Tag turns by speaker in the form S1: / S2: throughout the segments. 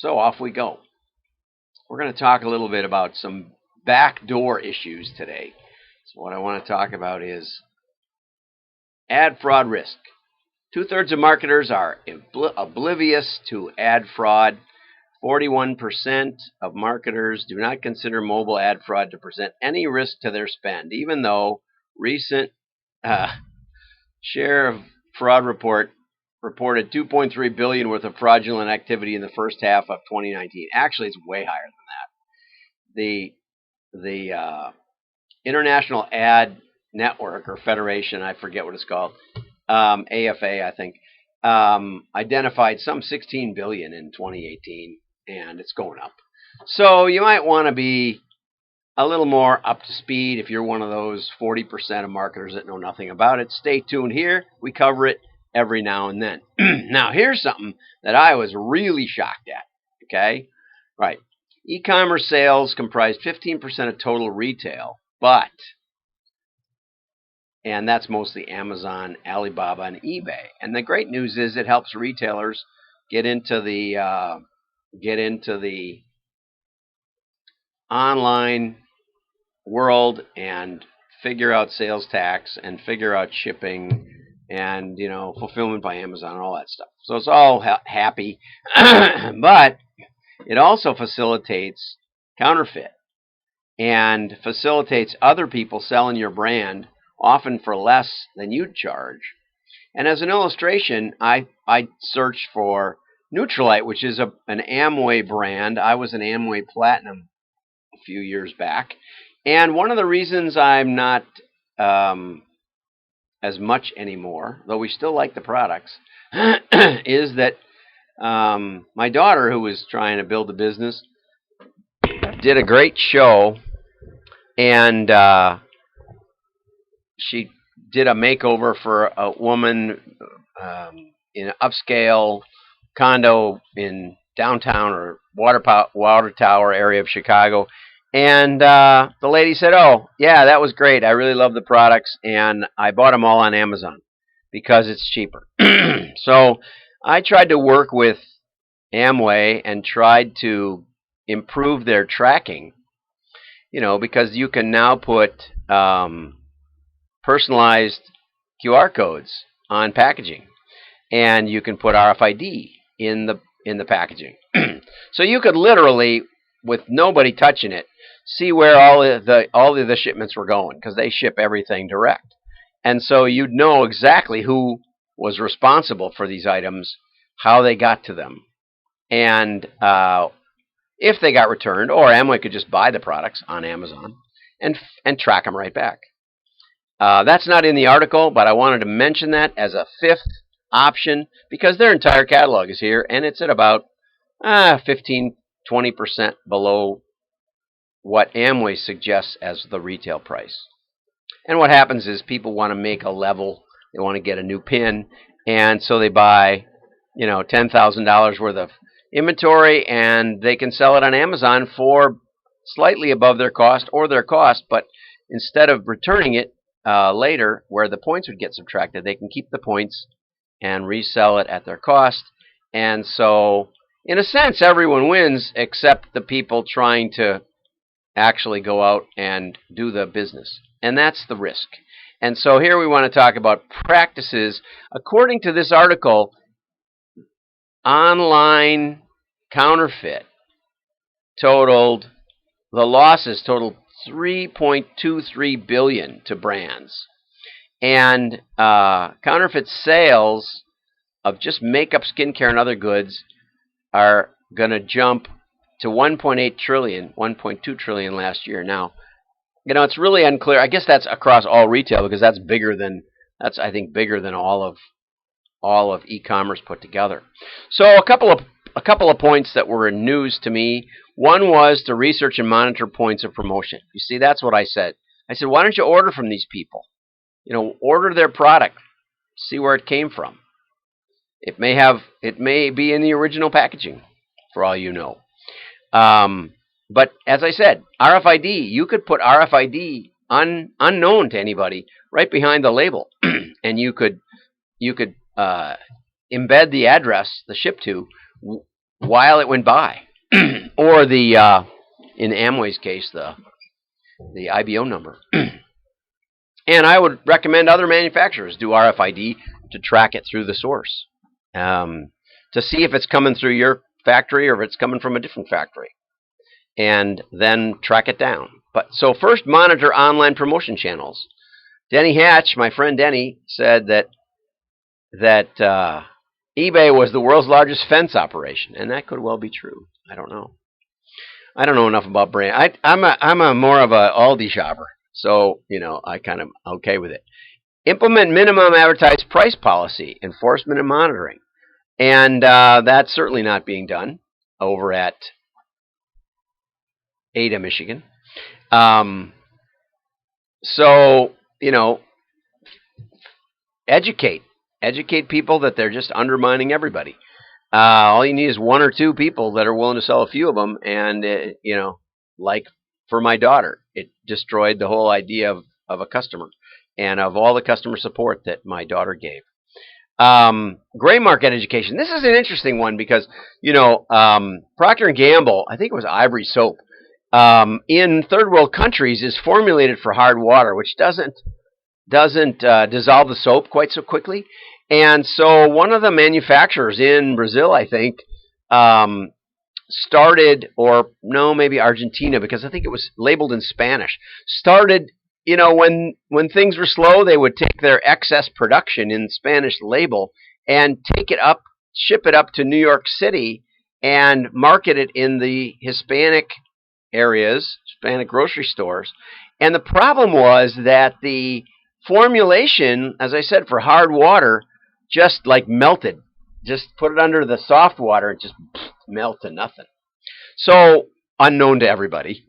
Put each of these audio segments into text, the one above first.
S1: So off we go. We're going to talk a little bit about some backdoor issues today. So what I want to talk about is ad fraud risk. 2/3 of marketers are oblivious to ad fraud. 41% of marketers do not consider mobile ad fraud to present any risk to their spend, even though recent share of fraud reported $2.3 billion worth of fraudulent activity in the first half of 2019. Actually, it's way higher than that. The International Ad Network or Federation, I forget what it's called, AFA, I think, identified some $16 billion in 2018, and it's going up. So you might want to be a little more up to speed if you're one of those 40% of marketers that know nothing about it. Stay tuned here. We cover it every now and then. Now, here's something that I was really shocked at. Okay? Right. E-commerce sales comprise 15% of total retail, and that's mostly Amazon, Alibaba, and eBay. And the great news is it helps retailers get into the online world and figure out sales tax and figure out shipping and fulfillment by Amazon and all that stuff. So it's all happy, but it also facilitates counterfeit and facilitates other people selling your brand, often for less than you'd charge. And as an illustration, I searched for Neutralite, which is an Amway brand. I was an Amway Platinum a few years back. And one of the reasons I'm not as much anymore, though we still like the products, is that my daughter, who was trying to build a business, did a great show, and she did a makeover for a woman in an upscale condo in downtown or water tower area of Chicago. And the lady said, "Oh, yeah, that was great. I really love the products, and I bought them all on Amazon because it's cheaper." So I tried to work with Amway and tried to improve their tracking, because you can now put personalized QR codes on packaging, and you can put RFID in the packaging. So you could literally, with nobody touching it, see where all of the shipments were going, because they ship everything direct. And so you'd know exactly who was responsible for these items, how they got to them, and if they got returned, or Amway could just buy the products on Amazon and track them right back. That's not in the article, but I wanted to mention that as a fifth option, because their entire catalog is here, and it's at about 15-20% below what Amway suggests as the retail price. And what happens is people want to make a level, they want to get a new pin, and so they buy, $10,000 worth of inventory, and they can sell it on Amazon for slightly above their cost or their cost, but instead of returning it later where the points would get subtracted, they can keep the points and resell it at their cost. And so, in a sense, everyone wins except the people trying to actually go out and do the business. And that's the risk. And so here we want to talk about practices. According to this article, online counterfeit the losses totaled $3.23 billion to brands. And counterfeit sales of just makeup, skincare, and other goods are going to jump to $1.8 trillion, $1.2 trillion last year. Now, it's really unclear. I guess that's across all retail, because that's I think bigger than all of e-commerce put together. So a couple of points that were in news to me. One was to research and monitor points of promotion. You see, that's what I said. I said, why don't you order from these people? Order their product, see where it came from. It may be in the original packaging, for all you know. But as I said, RFID, you could put RFID unknown to anybody right behind the label, and you could embed the address, the ship to, while it went by, or the in Amway's case, the IBO number. And I would recommend other manufacturers do RFID to track it through the source, to see if it's coming through your factory or if it's coming from a different factory, and then track it down. But so first, monitor online promotion channels. Denny Hatch, my friend Denny, said that eBay was the world's largest fence operation, and that could well be true. I don't know. I don't know enough about brand. I'm a more of a Aldi shopper, so I kind of okay with it. Implement minimum advertised price policy, enforcement and monitoring, and that's certainly not being done over at Ada, Michigan. So educate people that they're just undermining everybody. All you need is one or two people that are willing to sell a few of them, and like for my daughter, it destroyed the whole idea of a customer and of all the customer support that my daughter gave. Gray market education. This is an interesting one because Procter & Gamble, I think it was Ivory soap, in third world countries is formulated for hard water, which doesn't dissolve the soap quite so quickly. And so one of the manufacturers in Brazil, I think, started, or no, maybe Argentina, because I think it was labeled in Spanish, started, when things were slow, they would take their excess production in Spanish label and ship it up to New York City and market it in the Hispanic areas, Hispanic grocery stores. And the problem was that the formulation, as I said, for hard water, just like melted. Just put it under the soft water and just melt to nothing. So unknown to everybody,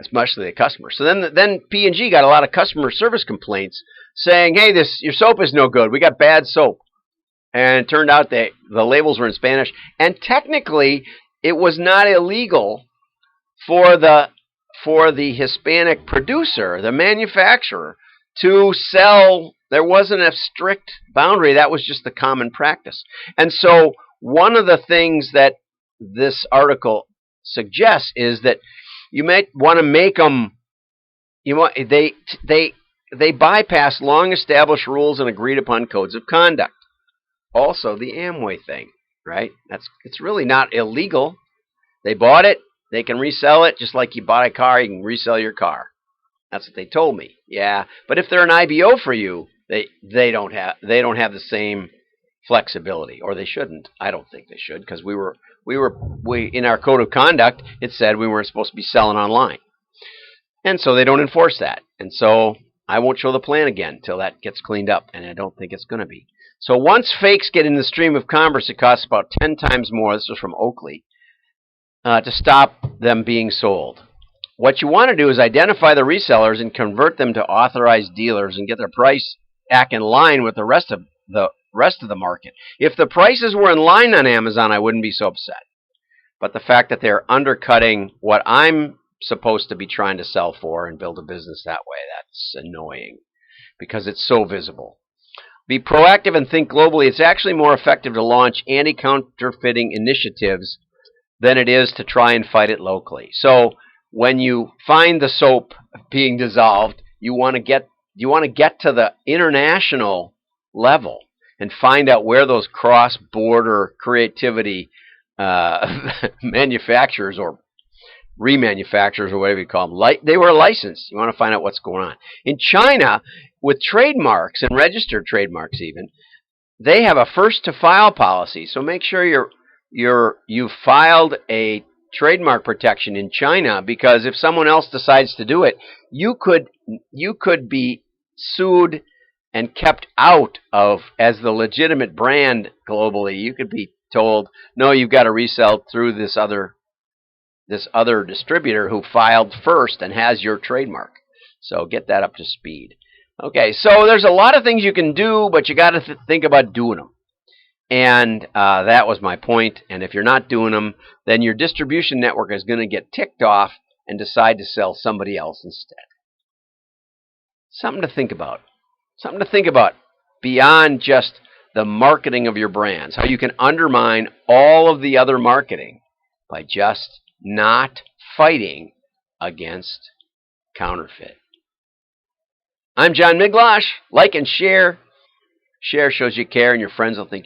S1: especially the customer. So then P&G got a lot of customer service complaints saying, "Hey, your soap is no good. We got bad soap." And it turned out that the labels were in Spanish, and technically it was not illegal for the Hispanic producer, the manufacturer, to sell. There wasn't a strict boundary. That was just the common practice. And so one of the things that this article suggests is that you might want to make them. They bypass long established rules and agreed upon codes of conduct. Also, the Amway thing, right? It's really not illegal. They bought it. They can resell it, just like you bought a car. You can resell your car. That's what they told me. Yeah, but if they're an IBO for you, they don't have the same flexibility, or they shouldn't. I don't think they should, because we in our code of conduct it said we weren't supposed to be selling online, and so they don't enforce that. And so I won't show the plan again until that gets cleaned up, and I don't think it's going to be. So once fakes get in the stream of commerce, it costs about 10 times more. This was from Oakley, to stop them being sold. What you want to do is identify the resellers and convert them to authorized dealers and get their price back in line with the rest of the market. If the prices were in line on Amazon, I wouldn't be so upset. But the fact that they're undercutting what I'm supposed to be trying to sell for and build a business that way, that's annoying because it's so visible. Be proactive and think globally. It's actually more effective to launch anti-counterfeiting initiatives than it is to try and fight it locally. So when you find the soap being dissolved, you want to get to the international level and find out where those cross-border creativity manufacturers or remanufacturers or whatever you call them, they were licensed. You want to find out what's going on. In China, with trademarks and registered trademarks even, they have a first-to-file policy. So make sure you've filed a trademark protection in China, because if someone else decides to do it, you could be sued and kept out of as the legitimate brand globally. You could be told, no, you've got to resell through this other distributor who filed first and has your trademark. So get that up to speed. Okay, so there's a lot of things you can do, but you got to think about doing them. And that was my point. And if you're not doing them, then your distribution network is going to get ticked off and decide to sell somebody else instead. Something to think about. Something to think about beyond just the marketing of your brands, how you can undermine all of the other marketing by just not fighting against counterfeit. I'm John Miglosh. Like and share. Share shows you care, and your friends will think